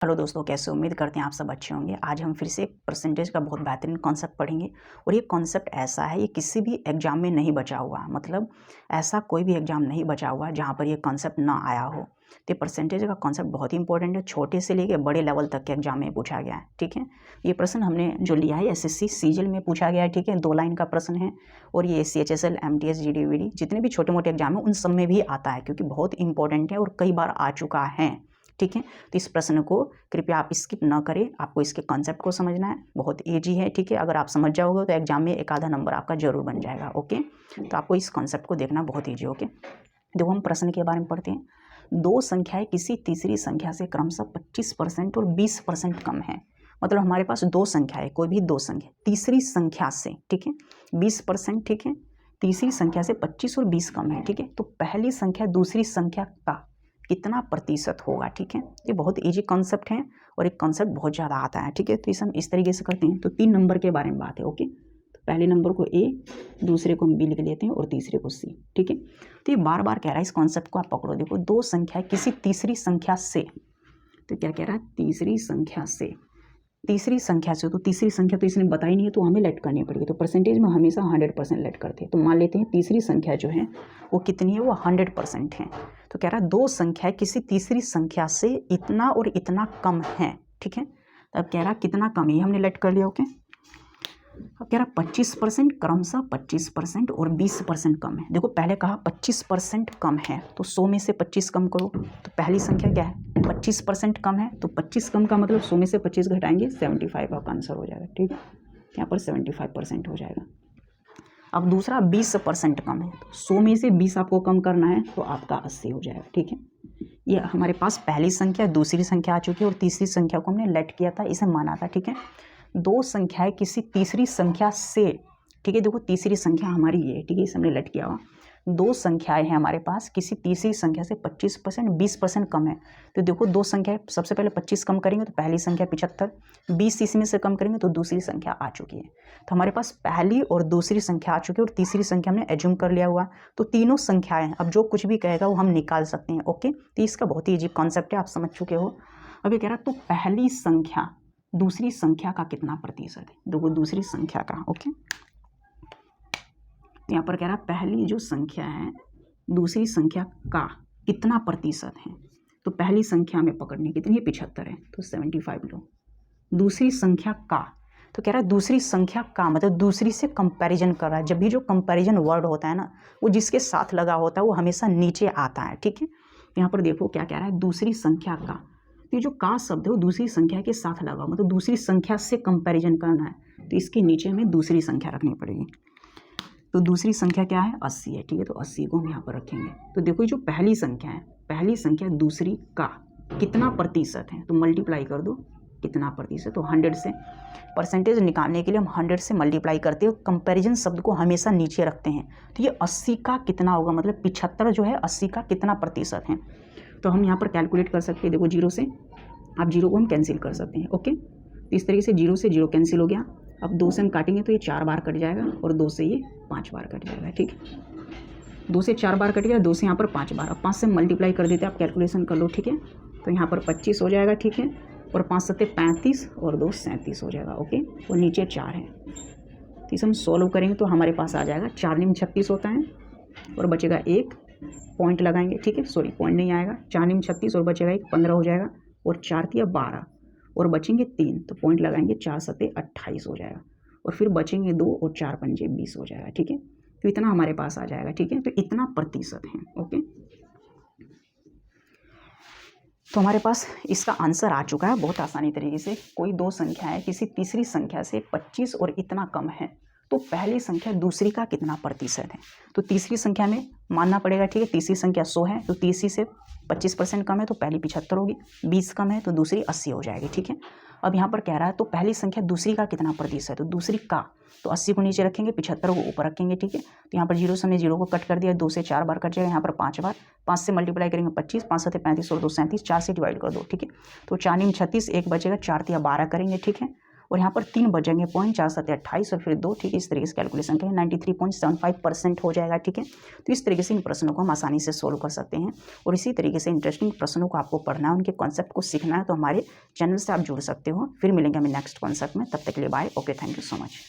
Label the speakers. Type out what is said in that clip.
Speaker 1: Hello दोस्तों, कैसे उम्मीद करते हैं आप सब अच्छे होंगे। आज हम फिर से एक परसेंटेज का बहुत बेहतरीन कॉन्सेप्ट पढ़ेंगे और ये कॉन्सेप्ट ऐसा है, ये किसी भी एग्जाम में नहीं बचा हुआ। मतलब ऐसा कोई भी एग्जाम नहीं बचा हुआ जहाँ पर ये कॉन्सेप्ट ना आया हो। तो ये परसेंटेज का कॉन्सेप्ट बहुत ही इंपॉर्टेंट है, छोटे से लेके बड़े लेवल तक के एग्जाम में पूछा गया है। ठीक है, ये प्रश्न हमने जो लिया है एसएससी सीजीएल में पूछा गया है। ठीक है, 2 लाइन का प्रश्न है और ये सीएचएसएल एमटीएस जीडीवीडी जितने भी छोटे मोटे एग्जाम है उन सब में भी आता है, क्योंकि बहुत इंपॉर्टेंट है और कई बार आ चुका है। ठीक है, तो इस प्रश्न को कृपया आप स्किप ना करें, आपको इसके कॉन्सेप्ट को समझना है, बहुत ईजी है। ठीक है, अगर आप समझ जाओगे तो एग्जाम में एक आधा नंबर आपका जरूर बन जाएगा। ओके, तो आपको इस कॉन्सेप्ट को देखना बहुत ईजी। ओके, देखो हम प्रश्न के बारे में पढ़ते हैं। 2 संख्याएं किसी तीसरी संख्या से क्रमशः 25% और 20% कम है। मतलब हमारे पास 2 संख्या है, कोई भी 2 संख्या तीसरी संख्या से, ठीक है, 20%, ठीक है, तीसरी संख्या से 25 और 20 कम है। ठीक है, तो पहली संख्या दूसरी संख्या का कितना प्रतिशत होगा। ठीक है, ये बहुत इजी कॉन्सेप्ट है और एक कॉन्सेप्ट बहुत ज़्यादा आता है। ठीक है, तो इसे हम इस तरीके से करते हैं। तो 3 नंबर के बारे में बात है। ओके, तो पहले नंबर को ए, दूसरे को हम बी लिख लेते हैं और तीसरे को सी। ठीक है, तो ये बार बार कह रहा है, इस कॉन्सेप्ट को आप पकड़ो। देखो 2 संख्या किसी तीसरी संख्या से, तो क्या कह रहा है, तीसरी संख्या से, तीसरी संख्या से, तो तीसरी संख्या तो इसने बताई नहीं है, तो हमें लेट करनी पड़ेगी। तो परसेंटेज में हमेशा 100% लेट करते हैं। तो मान लेते हैं तीसरी संख्या जो है वो कितनी है, वो 100% है। तो कह रहा है 2 संख्या किसी तीसरी संख्या से इतना और इतना कम है। ठीक है, तो अब कह रहा है कितना कम है, हमने लेट कर लिया। ओके, अब कह रहा 25%, क्रमशः 25% और 20% कम है। देखो पहले कहा 25% कम है, तो 100 में से 25 कम करो, तो पहली संख्या क्या है, 25% कम है। तो 25 कम का मतलब 100 में से 25 घटाएंगे, 75 आपका आंसर हो जाएगा। ठीक है, यहाँ पर 75% हो जाएगा। अब दूसरा 20% कम है, तो 100 में से 20 आपको कम करना है, तो आपका 80 हो जाएगा। ठीक है, ये हमारे पास पहली संख्या, दूसरी संख्या आ चुकी है और तीसरी संख्या को हमने लेट किया था, इसे माना था। ठीक है, 2 संख्याएं किसी तीसरी संख्या से, ठीक है, देखो तीसरी संख्या हमारी ये, ठीक है, इसे हमने लेट किया हुआ। 2 संख्याएं हैं हमारे पास किसी तीसरी संख्या से 25%, 20% कम है। तो देखो 2 संख्याएं, सबसे पहले 25 कम करेंगे तो पहली संख्या 75, 20 इसमें से कम करेंगे तो दूसरी संख्या आ चुकी है। तो हमारे पास पहली और दूसरी संख्या आ चुकी है और तीसरी संख्या हमने एज्यूम कर लिया हुआ। तो तीनों संख्याएं, अब जो कुछ भी कहेगा वो हम निकाल सकते हैं। ओके, तो इसका बहुत ही ईजी कॉन्सेप्ट है, आप समझ चुके हो। अभी कह रहा तो पहली संख्या दूसरी संख्या का कितना प्रतिशत है, देखो दूसरी संख्या का। ओके, यहाँ पर कह रहा पहली जो संख्या है दूसरी संख्या का कितना प्रतिशत है। तो पहली संख्या में पकड़ने कितनी है, 75 है, तो 75 लो। दूसरी संख्या का, तो कह रहा है दूसरी संख्या का मतलब दूसरी से कंपैरिजन कर रहा है। जब भी जो कंपैरिजन वर्ड होता है ना, वो जिसके साथ लगा होता है वो हमेशा नीचे आता है। ठीक है, यहाँ पर देखो क्या कह रहा है, दूसरी संख्या का, तो ये जो का शब्द है वो दूसरी संख्या के साथ लगा, मतलब दूसरी संख्या से कंपैरिजन करना है, तो इसके नीचे हमें दूसरी संख्या रखनी पड़ेगी। तो दूसरी संख्या क्या है, 80 है। ठीक है, तो 80 को हम यहाँ पर रखेंगे। तो देखो जो पहली संख्या है, पहली संख्या दूसरी का कितना प्रतिशत है, तो मल्टीप्लाई कर दो, कितना प्रतिशत, तो 100 से। परसेंटेज निकालने के लिए हम 100 से मल्टीप्लाई करते हैं, कंपैरिजन शब्द को हमेशा नीचे रखते हैं। तो ये 80 का कितना होगा, मतलब 75 जो है 80 का कितना प्रतिशत है, तो हम यहाँ पर कैलकुलेट कर सकते हैं। देखो 0 से, आप 0 को हम कैंसिल कर सकते हैं। ओके, तो इस तरीके से 0 से 0 कैंसिल हो गया। अब 2 से हम काटेंगे तो ये 4 बार कट जाएगा और 2 से ये 5 बार कट जाएगा। ठीक है, 2 से 4 बार कट गया, 2 से यहाँ पर 5 बार। अब 5 से मल्टीप्लाई कर देते हैं, आप कैलकुलेशन कर लो। ठीक है, तो यहाँ पर 25 हो जाएगा। ठीक है, और 5 सत्ते 35 और 2 37 हो जाएगा। ओके, और नीचे 4 है, तो इसे हम सॉल्व करेंगे तो हमारे पास आ जाएगा 4 निम 36 होता है और बचेगा 1, पॉइंट लगाएंगे। ठीक है, सॉरी पॉइंट नहीं आएगा, 4 निम 36 और बचेगा 1, 15 हो जाएगा, और 4 तिया 12 और बचेंगे 3, तो पॉइंट लगाएंगे, 4 सत्ते 28 हो जाएगा, और फिर बचेंगे 2 और 4 पंजे 20 हो जाएगा। ठीक है, तो इतना हमारे पास आ जाएगा। ठीक है, तो इतना प्रतिशत है। ओके, तो हमारे पास इसका आंसर आ चुका है बहुत आसानी तरीके से। कोई 2 संख्या है किसी तीसरी संख्या से 25 और इतना कम है, तो पहली संख्या दूसरी का कितना प्रतिशत है। तो तीसरी संख्या में मानना पड़ेगा। ठीक है, तीसरी संख्या 100 है, तो तीसरी से 25% कम है तो पहली 75 होगी, 20 कम है तो दूसरी 80 हो जाएगी। ठीक है, अब यहाँ पर कह रहा है तो पहली संख्या दूसरी का कितना प्रतिशत है, तो दूसरी का, तो 80 को नीचे रखेंगे, 75 को ऊपर रखेंगे। ठीक है, तो यहाँ पर 0 से हमने 0 को कट कर दिया, 2 से 4 बार कट जाएगा, यहाँ पर 5 बार, 5 से मल्टीप्लाई करेंगे 25, 5 सत्ते 35 और 2 37, 4 से डिवाइड कर दो। ठीक है, तो 4 निम 36, 1 बचेगा, 4 तिया 12 करेंगे। ठीक है, और यहाँ पर 3 बचेंगे, 0.4 और फिर 2, ठीक है। इस तरीके से कैलकुलेशन करें 93.75% हो जाएगा, ठीक है। तो इस तरीके से इन प्रश्नों को हम आसानी से सोल्व कर सकते हैं। और इसी तरीके से इंटरेस्टिंग प्रश्नों को आपको पढ़ना है, उनके कॉन्सेप्ट को सीखना है, तो हमारे चैनल से आप जुड़ सकते हो। फिर मिलेंगे हमें नेक्स्ट कॉन्सेप्ट में, तब तक के लिए bye, okay, thank you so much.